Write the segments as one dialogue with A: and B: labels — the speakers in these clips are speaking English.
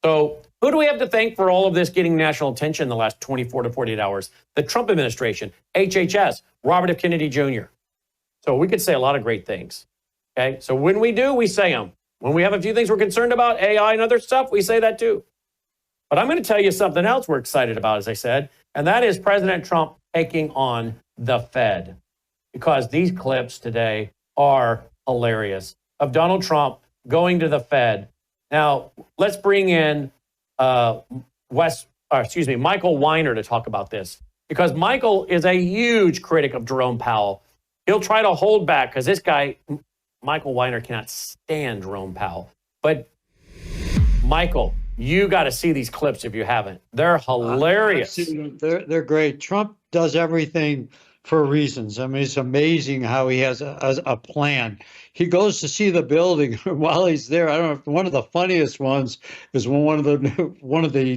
A: So who do we have to thank for all of this getting national attention in the last 24 to 48 hours? The Trump administration, HHS, Robert F. Kennedy Jr. So we could say a lot of great things. Okay, so when we do, we say them. When we have a few things we're concerned about, AI and other stuff, we say that too. But I'm going to tell you something else we're excited about, as I said, and that is President Trump taking on the Fed. Because these clips today are hilarious of Donald Trump going to the Fed. Now, let's bring in Michael Weiner to talk about this, because Michael is a huge critic of Jerome Powell. He'll try to hold back because this guy, Michael Weiner, cannot stand Jerome Powell. But Michael, you got to see these clips if you haven't. They're hilarious.
B: They're great. Trump does everything for reasons. I mean, it's amazing how he has a plan. He goes to see the building while he's there. I don't know. One of the funniest ones is when one of the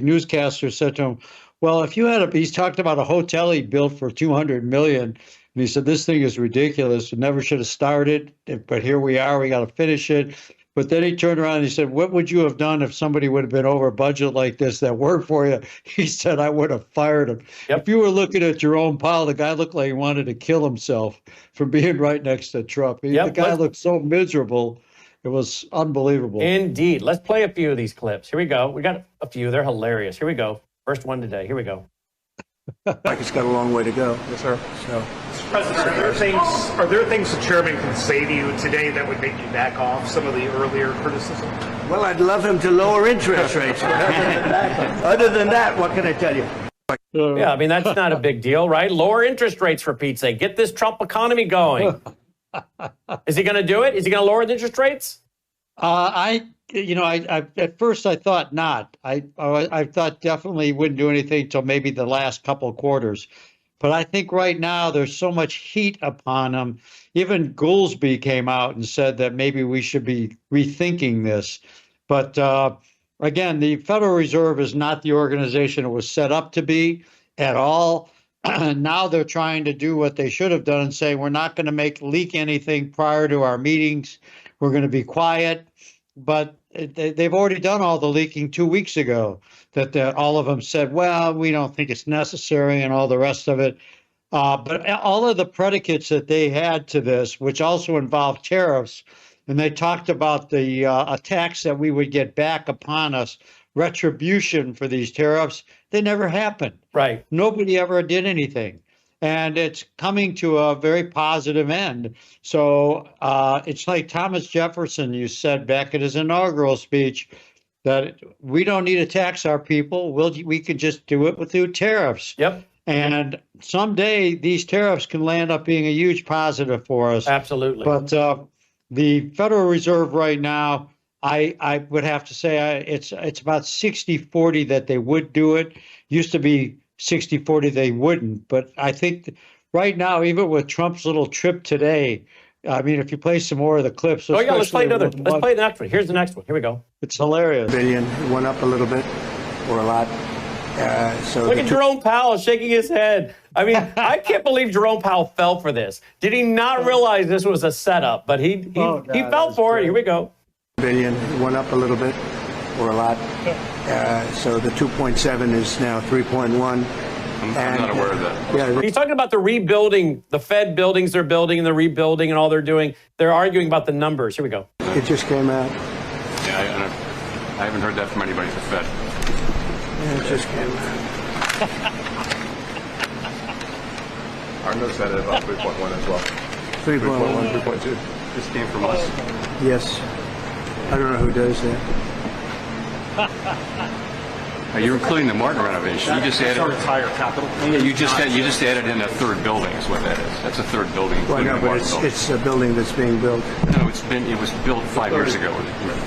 B: newscasters said to him, "Well, if you had he's talked about a hotel he built for $200 million, and he said this thing is ridiculous. It never should have started, but here we are. We got to finish it." But then he turned around and he said, "What would you have done if somebody would have been over budget like this that worked for you?" He said, "I would have fired him."
A: Yep.
B: If you were looking at Jerome Powell, the guy looked like he wanted to kill himself from being right next to Trump. The guy looked so miserable. It was unbelievable.
A: Indeed. Let's play a few of these clips. Here we go. We got a few. They're hilarious. Here we go. First one today. Here we go.
C: Like it's got a long way to go.
D: Yes, sir.
C: So,
D: President, are there things the chairman can say to you today that would make you back off some of the earlier criticism?
C: well, I'd love him to lower interest rates. Other than that, what can I tell you?
A: Yeah, I mean, that's not a big deal, right? Lower interest rates, for Pete's sake. Get this Trump economy going. Is he going to do it? Is he going to lower the interest rates?
B: At first I thought not. I thought definitely wouldn't do anything until maybe the last couple of quarters. But I think right now there's so much heat upon him. Even Goolsbee came out and said that maybe we should be rethinking this. But again, the Federal Reserve is not the organization it was set up to be at all. Now they're trying to do what they should have done and say, we're not going to leak anything prior to our meetings. We're going to be quiet. But they've already done all the leaking 2 weeks ago, that all of them said, well, we don't think it's necessary and all the rest of it. But all of the predicates that they had to this, which also involved tariffs, and they talked about the attacks that we would get back upon us, retribution for these tariffs, they never happened.
A: Right.
B: Nobody ever did anything. And it's coming to a very positive end. So it's like Thomas Jefferson, you said back at his inaugural speech, that we don't need to tax our people. We can just do it through tariffs.
A: Yep.
B: And someday these tariffs can land up being a huge positive for us.
A: Absolutely.
B: But the Federal Reserve right now, I would have to say it's about 60-40 that they would do it. Used to be 60-40 they wouldn't. But I think right now, even with Trump's little trip today, I mean, if you play some more of the clips.
A: Oh, yeah, let's play another. Let's play the next one. Here's the next one. Here we go.
B: It's hilarious.
C: Billion went up a little bit or a lot. So
A: look at Jerome Powell shaking his head. I mean, I can't believe Jerome Powell fell for this. Did he not realize this was a setup? But he fell for it. Here we go.
C: Billion went up a little bit or a lot. So the 2.7 is now 3.1.
E: I'm not aware of that.
C: Yeah,
A: He's talking about the rebuilding, the Fed buildings they're building and the rebuilding and all they're doing. They're arguing about the numbers. Here we go.
C: it just came out.
E: Yeah, I haven't heard that from anybody at the Fed.
C: Yeah, it just came out.
D: Our notes had it about 3.1 as well.
C: 3.1.
D: 3.2.
E: This came from us.
C: Yes. I don't know who does that.
E: You're including the Martin renovation. You just added
D: our entire capital.
E: Yeah, you just added in a third building. Is what that is. That's a third building.
C: Well,
E: including
C: no,
E: the
C: but
E: Martin building.
C: it's a building that's being built.
E: No, it was built 5 years ago.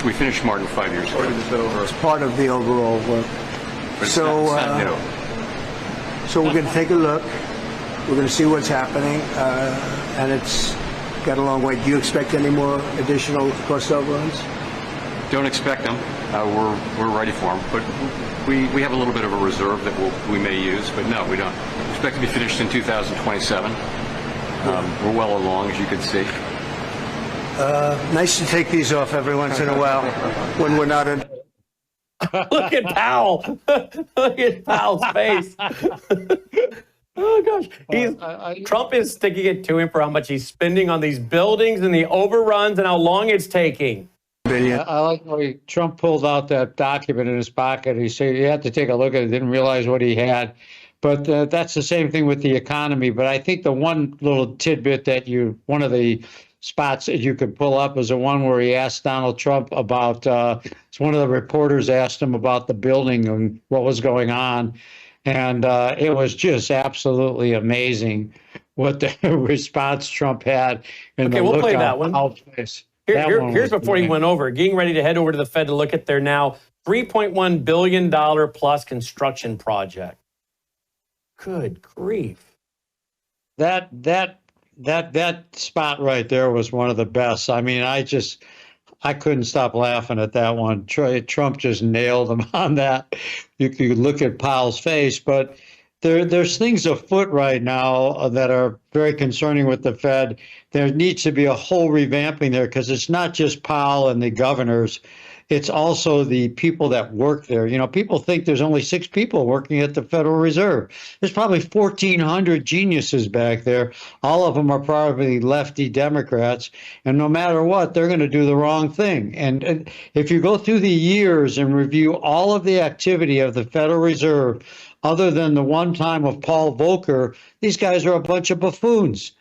E: We finished Martin 5 years ago.
C: It's part of the overall work.
E: But it's
C: So,
E: not new.
C: So we're going to take a look. We're going to see what's happening, and it's got a long way. Do you expect any more additional cost overruns?
E: Don't expect them. We're ready for them. But we have a little bit of a reserve that we may use. But no, we don't. We expect to be finished in 2027. We're well along, as you can see.
C: Nice to take these off every once in a while when we're not in.
A: Look at Powell. Look at Powell's face. Oh gosh, Trump is sticking it to him for how much he's spending on these buildings and the overruns and how long it's taking.
B: I like how Trump pulled out that document in his pocket. He said he had to take a look at it, didn't realize what he had. But that's the same thing with the economy. But I think the one little tidbit that one of the spots that you could pull up is the one where he asked Donald Trump about, one of the reporters asked him about the building and what was going on. And it was just absolutely amazing what the response Trump had.
A: Okay, we'll play that one. Here's before he went over, getting ready to head over to the Fed to look at their now $3.1 billion plus construction project. Good grief.
B: That spot right there was one of the best. I mean, I couldn't stop laughing at that one. Trump just nailed him on that. You could look at Powell's face, but there's things afoot right now that are very concerning with the Fed. There needs to be a whole revamping there because it's not just Powell and the governors. It's also the people that work there. You know, people think there's only 6 people working at the Federal Reserve. There's probably 1,400 geniuses back there. All of them are probably lefty Democrats. And no matter what, they're going to do the wrong thing. And if you go through the years and review all of the activity of the Federal Reserve, other than the one time of Paul Volcker, these guys are a bunch of buffoons.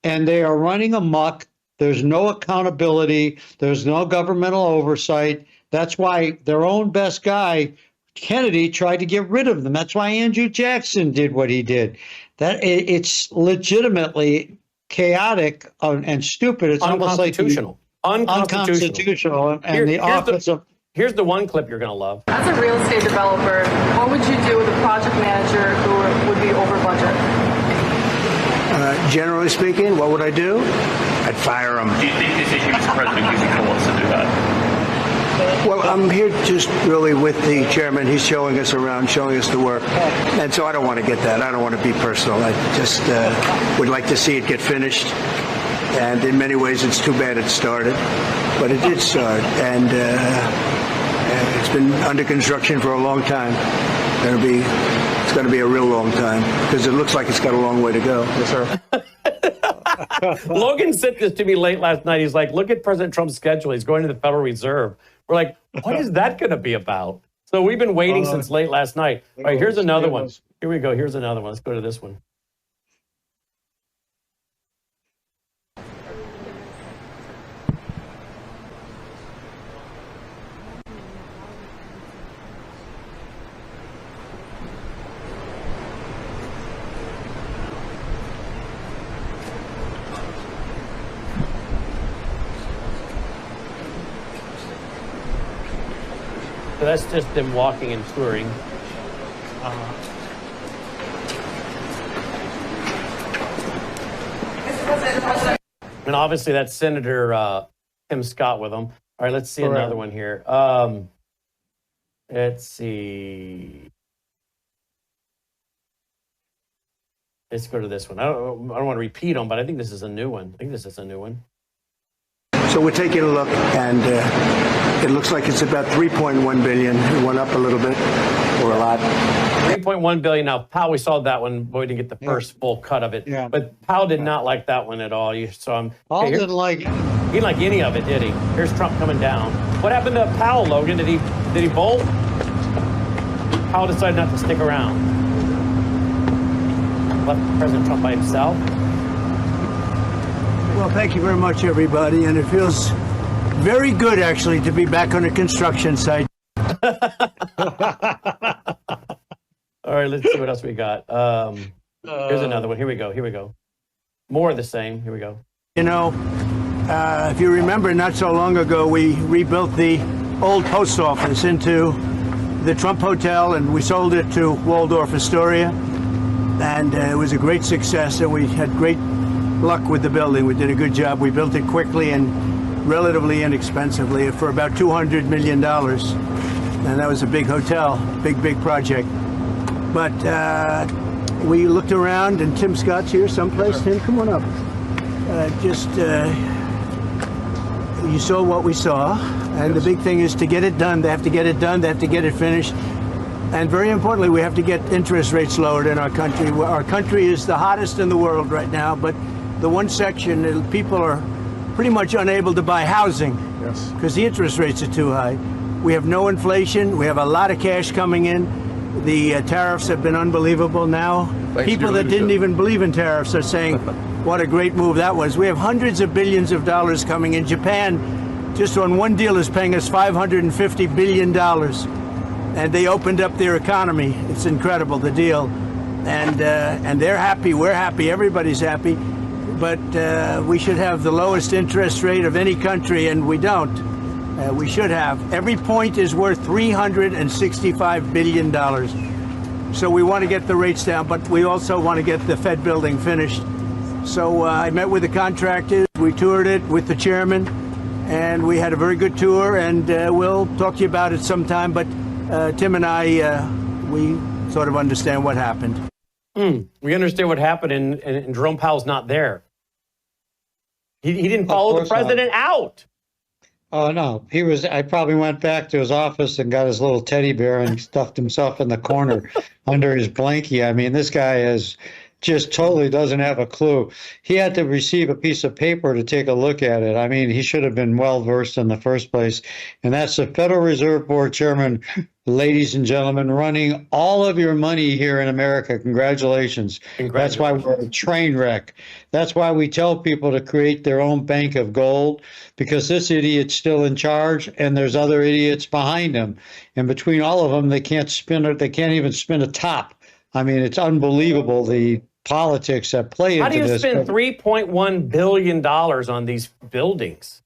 B: And they are running amok. There's no accountability. There's no governmental oversight. That's why their own best guy, Kennedy, tried to get rid of them. That's why Andrew Jackson did what he did. It's legitimately chaotic and stupid. It's almost like unconstitutional. And the office of...
A: Here's the one clip you're going to love.
F: As a real estate developer, what would you do with a project manager who would be over budget?
C: Generally speaking, what would I do? I'd fire him.
G: Do you think this issue is President using bullets to do that?
C: Well, I'm here just really with the chairman. He's showing us around, showing us the work. And so I don't want to get that. I don't want to be personal. I just would like to see it get finished. And in many ways, it's too bad it started. But it did start. And it's been under construction for a long time. It's going to be a real long time because it looks like it's got a long way to go. Yes,
A: sir. Logan sent this to me late last night. He's like, look at President Trump's schedule. He's going to the Federal Reserve. We're like, what is that going to be about? So we've been waiting since late last night. All right, here's another one. Here we go. Here's another one. Let's go to this one. So that's just them walking and touring. And obviously that's Senator Tim Scott with them. All right, let's see another one here. Let's see. Let's go to this one. I don't want to repeat them, but I think this is a new one.
C: So we're taking a look, and it looks like it's about $3.1 billion. It went up a little bit, or a lot.
A: $3.1 billion. Now, Powell, we saw that one, but we didn't get the first full cut of it. Yeah. But Powell did not like that one at all. You saw him.
B: Powell didn't like it.
A: He didn't like any of it, did he? Here's Trump coming down. What happened to Powell, Logan? Did he bolt? Powell decided not to stick around. Left President Trump by himself.
C: Well, thank you very much, everybody. And it feels very good, actually, to be back on a construction site.
A: All right, let's see what else we got. Here's another one. Here we go. More of the same. Here we go.
C: You know, if you remember, not so long ago, we rebuilt the old post office into the Trump Hotel, and we sold it to Waldorf Astoria. And it was a great success, and we had great luck with the building. We did a good job. We built it quickly and relatively inexpensively for about $200 million. And that was a big hotel, big project. But we looked around, and Tim Scott's here someplace. Tim, come on up. You saw what we saw. And the big thing is to get it done. They have to get it done. They have to get it finished. And very importantly, we have to get interest rates lowered in our country. Our country is the hottest in the world right now, but the one section, people are pretty much unable to buy housing because the interest rates are too high. We have no inflation. We have a lot of cash coming in. The tariffs have been unbelievable now. People that didn't even believe in tariffs are saying, what a great move that was. We have hundreds of billions of dollars coming in. Japan, just on one deal, is paying us $550 billion. And they opened up their economy. It's incredible, the deal. And they're happy, we're happy, everybody's happy. But we should have the lowest interest rate of any country, and we don't. We should have. Every point is worth $365 billion. So we want to get the rates down, but we also want to get the Fed building finished. So I met with the contractors, we toured it with the chairman, and we had a very good tour, and we'll talk to you about it sometime. But Tim and I, we sort of understand what happened.
A: We understand what happened, and Jerome Powell's not there. He didn't follow the president out.
B: Oh, no. I probably went back to his office and got his little teddy bear and stuffed himself in the corner under his blankie. I mean, this guy is just totally doesn't have a clue. He had to receive a piece of paper to take a look at it. I mean, he should have been well versed in the first place. And that's the Federal Reserve Board Chairman, ladies and gentlemen, running all of your money here in America. Congratulations. That's why we're a train wreck. That's why we tell people to create their own bank of gold, because this idiot's still in charge and there's other idiots behind him. And between all of them, they can't even spin a top. I mean, it's unbelievable, the politics that play into this.
A: How do you spend $3.1 billion on these buildings?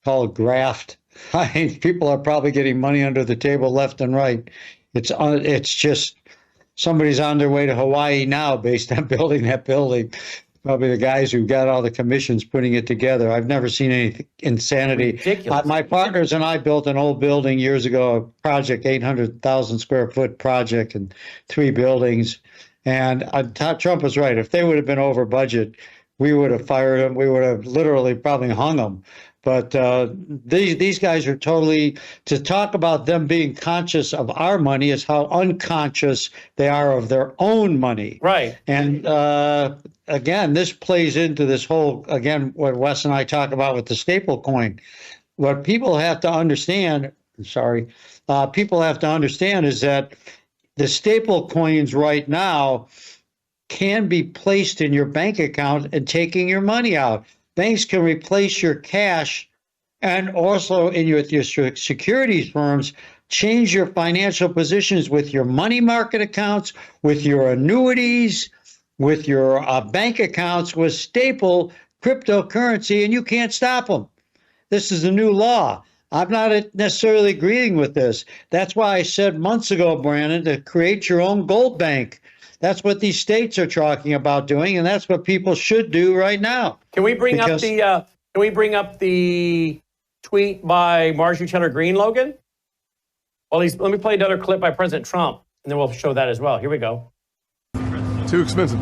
B: Called graft. I mean, people are probably getting money under the table left and right. It's just somebody's on their way to Hawaii now based on building that building. Probably the guys who got all the commissions putting it together. I've never seen any insanity.
A: Ridiculous.
B: My partners and I built an old building years ago, a project, 800,000 square foot project, and 3 buildings. And Trump was right. If they would have been over budget, we would have fired them. We would have literally probably hung them. But these guys are totally, to talk about them being conscious of our money is how unconscious they are of their own money.
A: Right.
B: And again, this plays into this whole, again, what Wes and I talk about with the staple coin. What people have to understand, people have to understand is that the staple coins right now can be placed in your bank account and taking your money out. Banks can replace your cash, and also in your securities firms, change your financial positions with your money market accounts, with your annuities, with your bank accounts, with staple cryptocurrency, and you can't stop them. This is the new law. I'm not necessarily agreeing with this. That's why I said months ago, Brandon, to create your own gold bank. That's what these states are talking about doing, and that's what people should do right now.
A: Can we bring up the tweet by Marjorie Taylor Greene, Logan? Well, let me play another clip by President Trump, and then we'll show that as well. Here we go.
H: Too expensive.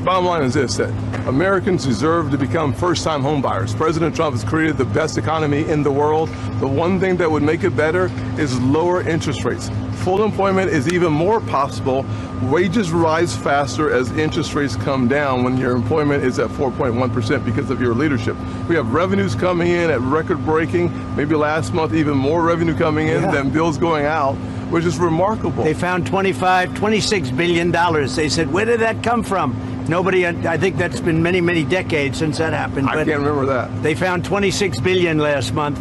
H: Bottom line is this, that Americans deserve to become first-time home buyers. President Trump has created the best economy in the world. The one thing that would make it better is lower interest rates. Full employment is even more possible. Wages rise faster as interest rates come down when your employment is at 4.1% because of your leadership. We have revenues coming in at record-breaking, maybe last month even more revenue coming in than bills going out, which is remarkable.
C: They found $26 billion. They said, where did that come from? Nobody, I think that's been many, many decades since that happened.
H: I can't remember that.
C: They found $26 billion last month,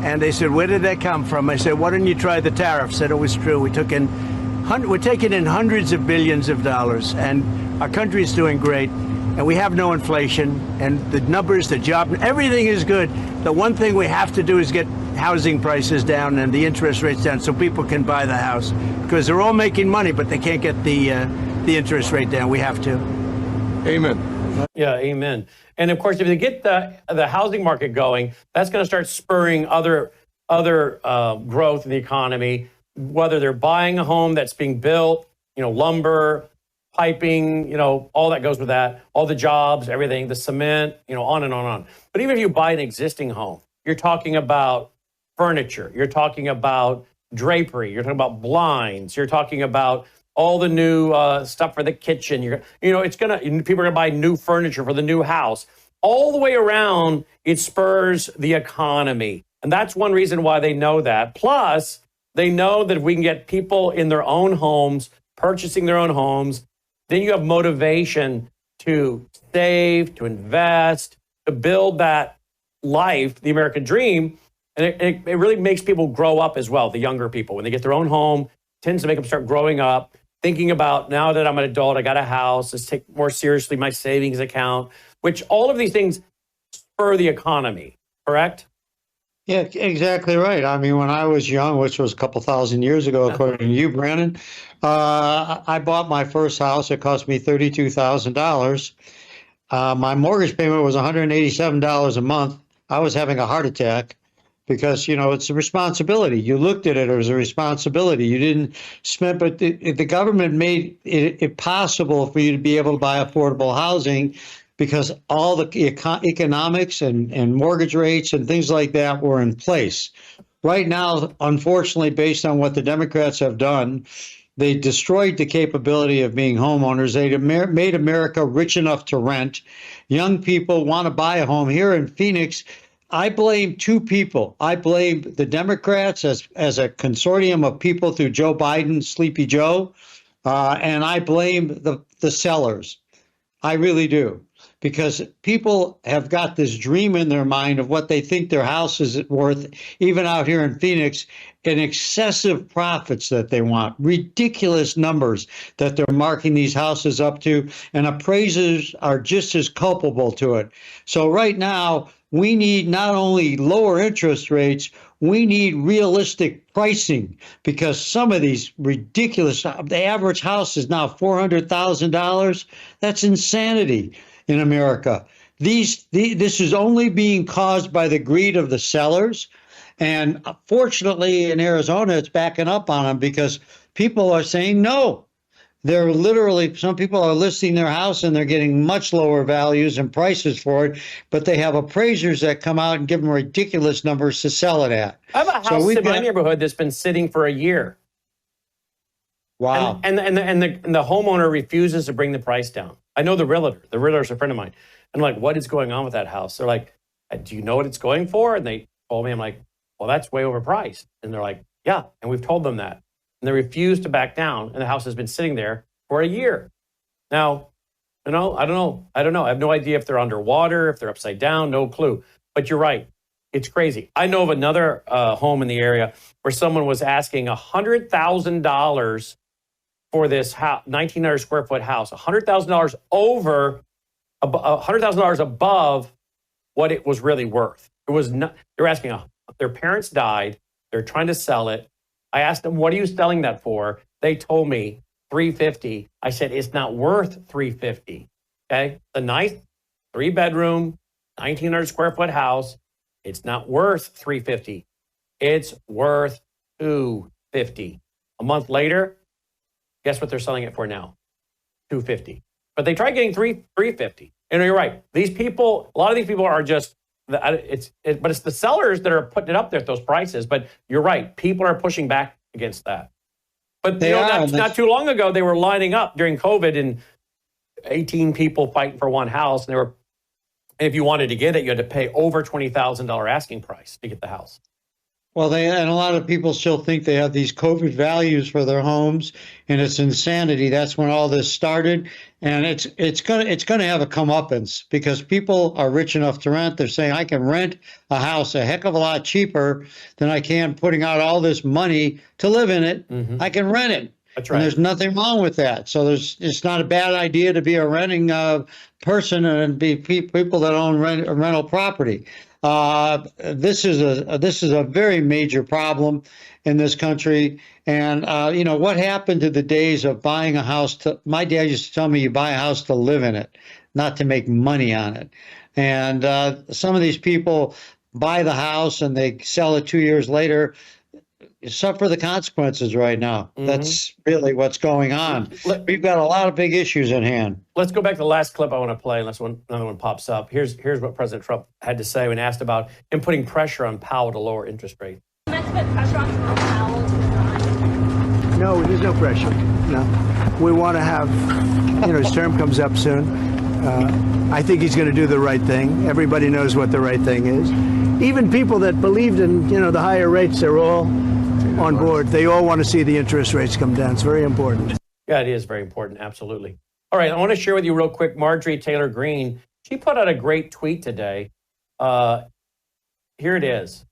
C: and they said, where did that come from? I said, why don't you try the tariff? Said it was true. We're taking in hundreds of billions of dollars, and our country is doing great, and we have no inflation, and the numbers, the job, everything is good. The one thing we have to do is get housing prices down and the interest rates down so people can buy the house, because they're all making money, but they can't get the interest rate down. We have to.
H: Amen.
A: Yeah, amen. And of course, if they get the housing market going, that's going to start spurring other growth in the economy, whether they're buying a home that's being built, lumber, piping, all that goes with that, all the jobs, everything, the cement, on and on and on. But even if you buy an existing home, you're talking about furniture. You're talking about drapery. You're talking about blinds. You're talking about all the new stuff for the kitchen. People are gonna buy new furniture for the new house. All the way around, it spurs the economy. And that's one reason why they know that. Plus, they know that if we can get people in their own homes, purchasing their own homes, then you have motivation to save, to invest, to build that life, the American dream. And it really makes people grow up as well, the younger people. When they get their own home, it tends to make them start growing up, thinking about, now that I'm an adult, I got a house, let's take more seriously my savings account, which all of these things spur the economy, correct?
B: Yeah, exactly right. I mean, when I was young, which was a couple thousand years ago, according to you, Brandon, I bought my first house. It cost me $32,000. My mortgage payment was $187 a month. I was having a heart attack because, it's a responsibility. You looked at it as a responsibility. You didn't spend, but the government made it possible for you to be able to buy affordable housing because all the economics and mortgage rates and things like that were in place. Right now, unfortunately, based on what the Democrats have done, they destroyed the capability of being homeowners. They made America rich enough to rent. Young people want to buy a home. Here in Phoenix, I blame two people. I blame the Democrats as a consortium of people through Joe Biden, Sleepy Joe, and I blame the sellers. I really do. Because people have got this dream in their mind of what they think their house is worth, even out here in Phoenix, and excessive profits that they want, ridiculous numbers that they're marking these houses up to, and appraisers are just as culpable to it. So right now, we need not only lower interest rates, we need realistic pricing because some of these ridiculous, the average house is now $400,000. That's insanity in America. This is only being caused by the greed of the sellers. And fortunately, in Arizona, it's backing up on them because people are saying no. They're literally, some people are listing their house and they're getting much lower values and prices for it, but they have appraisers that come out and give them ridiculous numbers to sell it at.
A: I have a house in my neighborhood that's been sitting for a year.
B: Wow.
A: And the homeowner refuses to bring the price down. I know the realtor. The realtor's a friend of mine. I'm like, what is going on with that house? They're like, do you know what it's going for? And they told me, I'm like, well, that's way overpriced. And they're like, yeah. And we've told them that. And they refuse to back down. And the house has been sitting there for a year. Now, I don't know. I have no idea if they're underwater, if they're upside down, no clue. But you're right. It's crazy. I know of another home in the area where someone was asking $100,000 for this house, 1,900 square foot house, $100,000 over, $100,000 above what it was really worth. It was not. They were asking. Their parents died. They're trying to sell it. I asked them, "What are you selling that for?" They told me $350,000. I said, "It's not worth $350,000." Okay, a nice 3-bedroom, 1,900 square foot house. It's not worth $350,000. It's worth $250,000. A month later, guess what they're selling it for now? $250,000. But they tried getting $350,000. And you're right. These people, a lot of these people are just, but it's the sellers that are putting it up there at those prices. But you're right. People are pushing back against that. But not too long ago, they were lining up during COVID and 18 people fighting for one house. And if you wanted to get it, you had to pay over $20,000 asking price to get the house.
B: Well, and a lot of people still think they have these COVID values for their homes, and it's insanity. That's when all this started, and it's gonna have a comeuppance because people are rich enough to rent. They're saying I can rent a house a heck of a lot cheaper than I can putting out all this money to live in it. Mm-hmm. I can rent it.
A: That's right.
B: And there's nothing wrong with that. So it's not a bad idea to be a renting person and be people that own rental property. This is a very major problem in this country. And, what happened to the days of buying a house my dad used to tell me you buy a house to live in it, not to make money on it. And some of these people buy the house and they sell it 2 years later. suffer the consequences right now.
A: Mhm.
B: That's really what's going on.
A: Let-
B: We've got a lot of big issues in hand.
A: Let's go back to the last clip I want to play, unless another one pops up. Here's what President Trump had to say when asked about him putting pressure on Powell to lower interest rates.
I: Meant to put pressure on Jerome Powell to resign.
C: No, there's no pressure. No, we want to have, his term comes up soon. I think he's going to do the right thing. Everybody knows what the right thing is. Even people that believed in, the higher rates, they're all on board. They all want to see the interest rates come down. It's very important.
A: Yeah, it is very important. Absolutely. All right. I want to share with you real quick, Marjorie Taylor Greene. She put out a great tweet today. Here it is.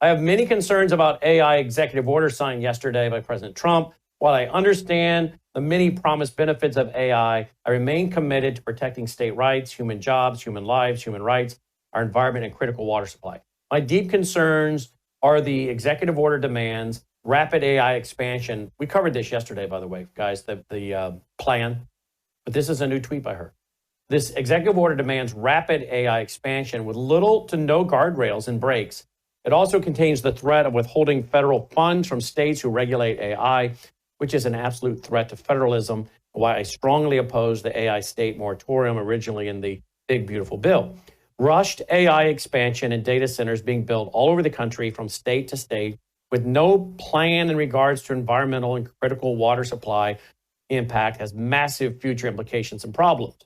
A: I have many concerns about AI executive order signed yesterday by President Trump. While I understand the many promised benefits of AI, I remain committed to protecting state rights, human jobs, human lives, human rights, our environment, and critical water supply. My deep concerns are the executive order demands, rapid AI expansion. We covered this yesterday, by the way, guys, the plan. But this is a new tweet by her. This executive order demands rapid AI expansion with little to no guardrails and brakes. It also contains the threat of withholding federal funds from states who regulate AI, which is an absolute threat to federalism, why I strongly oppose the AI state moratorium originally in the big, beautiful bill. Rushed AI expansion and data centers being built all over the country from state to state with no plan in regards to environmental and critical water supply impact has massive future implications and problems.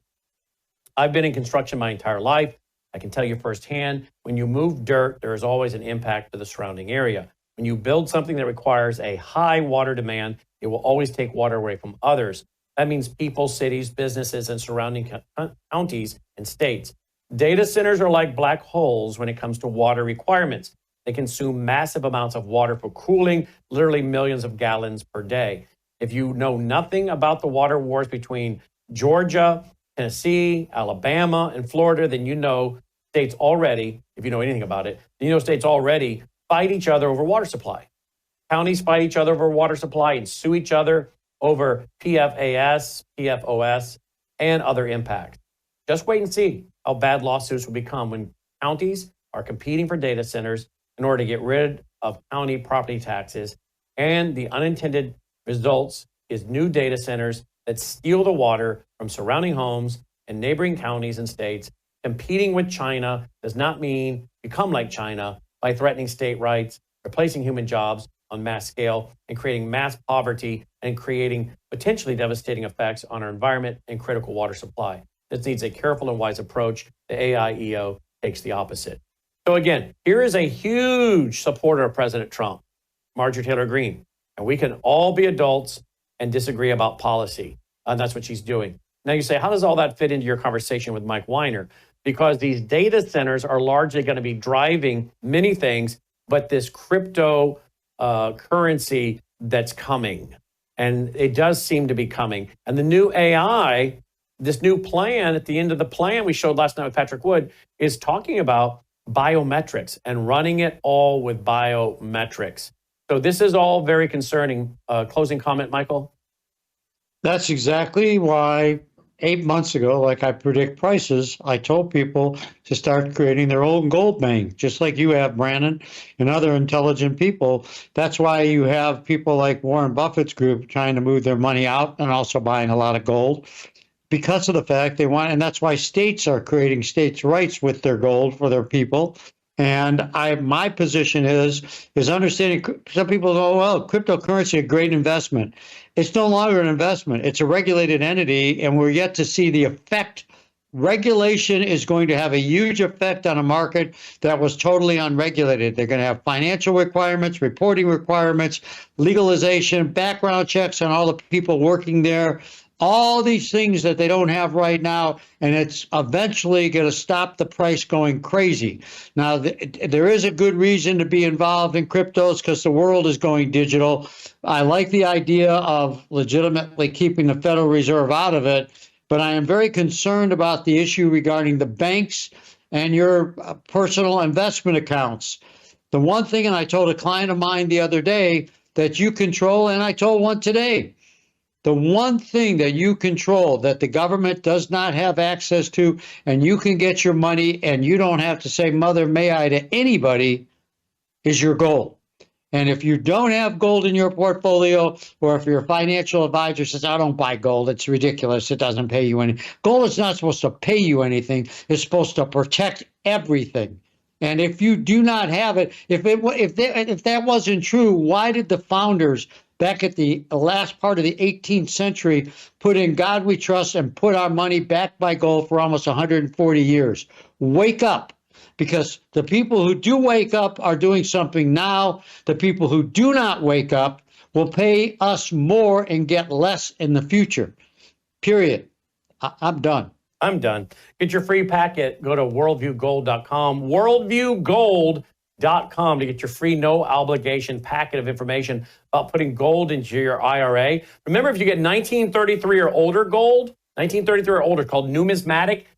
A: I've been in construction my entire life. I can tell you firsthand, when you move dirt, there is always an impact to the surrounding area. When you build something that requires a high water demand, it will always take water away from others. That means people, cities, businesses, and surrounding counties and states. Data centers are like black holes when it comes to water requirements. They consume massive amounts of water for cooling, literally millions of gallons per day. If you know nothing about the water wars between Georgia, Tennessee, Alabama, and Florida, then you know states already, if you know anything about it, you know states already fight each other over water supply. Counties fight each other over water supply and sue each other over PFAS, PFOS, and other impacts. Just wait and see how bad lawsuits will become when counties are competing for data centers in order to get rid of county property taxes. And the unintended results is new data centers that steal the water from surrounding homes and neighboring counties and states. Competing with China does not mean become like China by threatening state rights, replacing human jobs on mass scale, and creating mass poverty and creating potentially devastating effects on our environment and critical water supply. This needs a careful and wise approach. The AIEO takes the opposite. So again, here is a huge supporter of President Trump, Marjorie Taylor Greene. And we can all be adults and disagree about policy. And that's what she's doing. Now you say, how does all that fit into your conversation with Mike Weiner? Because these data centers are largely going to be driving many things, but this crypto currency that's coming. And it does seem to be coming. And the new AI, this new plan, at the end of the plan we showed last night with Patrick Wood, is talking about biometrics and running it all with biometrics. So this is all very concerning. Closing comment, Michael?
B: That's exactly why 8 months ago, like I predict prices, I told people to start creating their own gold bank, just like you have, Brandon, and other intelligent people. That's why you have people like Warren Buffett's group trying to move their money out and also buying a lot of gold because of the fact they want, and that's why states are creating states' rights with their gold for their people. And my position is understanding. Some people go, well, cryptocurrency, a great investment. It's no longer an investment. It's a regulated entity, and we're yet to see the effect. Regulation is going to have a huge effect on a market that was totally unregulated. They're going to have financial requirements, reporting requirements, legalization, background checks on all the people working there. All these things that they don't have right now, and it's eventually going to stop the price going crazy. Now, there is a good reason to be involved in cryptos because the world is going digital. I like the idea of legitimately keeping the Federal Reserve out of it, but I am very concerned about the issue regarding the banks and your personal investment accounts. The one thing, and I told a client of mine the other day that you control, and I told one today, the one thing that you control that the government does not have access to, and you can get your money and you don't have to say, Mother, may I, to anybody, is your gold. And if you don't have gold in your portfolio, or if your financial advisor says, I don't buy gold, it's ridiculous, it doesn't pay you any. Gold is not supposed to pay you anything. It's supposed to protect everything. And if you do not have it, if that wasn't true, why did the founders back at the last part of the 18th century put in God we trust and put our money backed by gold for almost 140 years? Wake up. Because the people who do wake up are doing something now. The people who do not wake up will pay us more and get less in the future. Period. I'm done.
A: I'm done. Get your free packet. Go to worldviewgold.com. Worldviewgold.com to get your free no obligation packet of information about putting gold into your IRA. Remember, if you get 1933 or older gold, 1933 or older, called numismatic,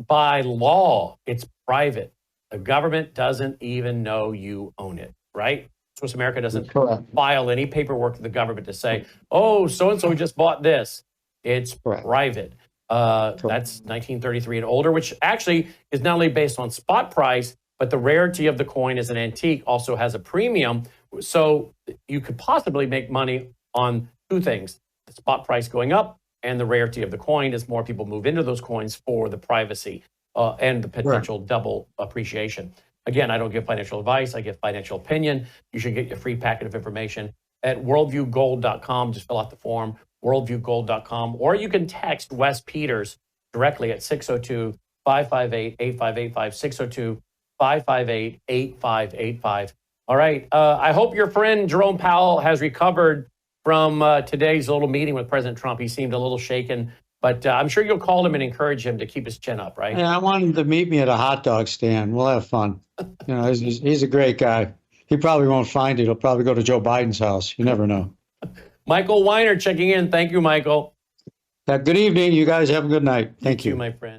A: by law, it's private. The government doesn't even know you own it, right? Swiss America doesn't file any paperwork to the government to say, oh, so-and-so just bought this. It's private. That's 1933 and older, which actually is not only based on spot price, but the rarity of the coin as an antique also has a premium. So you could possibly make money on two things: the spot price going up and the rarity of the coin as more people move into those coins for the privacy and the potential double appreciation. Again, I don't give financial advice. I give financial opinion. You should get your free packet of information at worldviewgold.com. Just fill out the form, worldviewgold.com, or you can text Wes Peters directly at 602-558-8585, 602-558-8585. All right. I hope your friend Jerome Powell has recovered from today's little meeting with President Trump. He seemed a little shaken, but I'm sure you'll call him and encourage him to keep his chin up, right?
B: Yeah, I want him to meet me at a hot dog stand. We'll have fun. You know, he's a great guy. He probably won't find it. He'll probably go to Joe Biden's house. You never know.
A: Michael Weiner checking in. Thank you, Michael.
B: Good evening. You guys have a good night. Thank you.
A: You too, my friend.